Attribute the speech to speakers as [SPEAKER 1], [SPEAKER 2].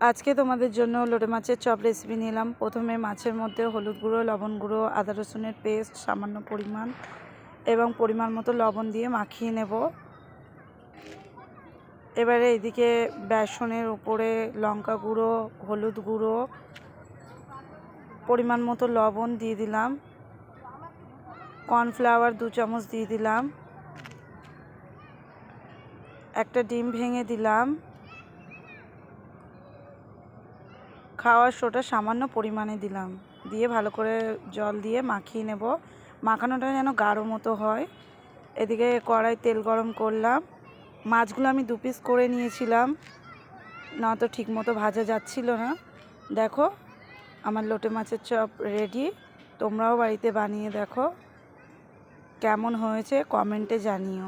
[SPEAKER 1] আজকে তোমাদের জন্য লোটে মাছের চপ রেসিপি নিলাম। প্রথমে মাছের মধ্যে হলুদ গুঁড়ো, লবণ গুঁড়ো, আদা রসুনের পেস্ট সামান্য পরিমাণ এবং পরিমাণ মতো লবণ দিয়ে মাখিয়ে নেব। এবারে এদিকে বেসনের উপরে লঙ্কা গুঁড়ো, হলুদ গুঁড়ো, পরিমাণ মতো লবণ দিয়ে দিলাম, কর্নফ্লাওয়ার 2 চামচ দিয়ে দিলাম, একটা ডিম ভেঙে দিলাম, খাওয়ার সোডা সামান্য পরিমাণে দিলাম, দিয়ে ভালো করে জল দিয়ে মাখিয়ে নেব। মাখানোটা যেন গাঢ় মতো হয়। এদিকে কড়াই তেল গরম করলাম। মাছগুলো আমি 2 পিস করে নিয়েছিলাম, না তো ঠিক মতো ভাজা যাচ্ছিল না। দেখো আমার লোটে মাছের চপ রেডি। তোমরাও বাড়িতে বানিয়ে দেখো কেমন হয়েছে, কমেন্টে জানিও।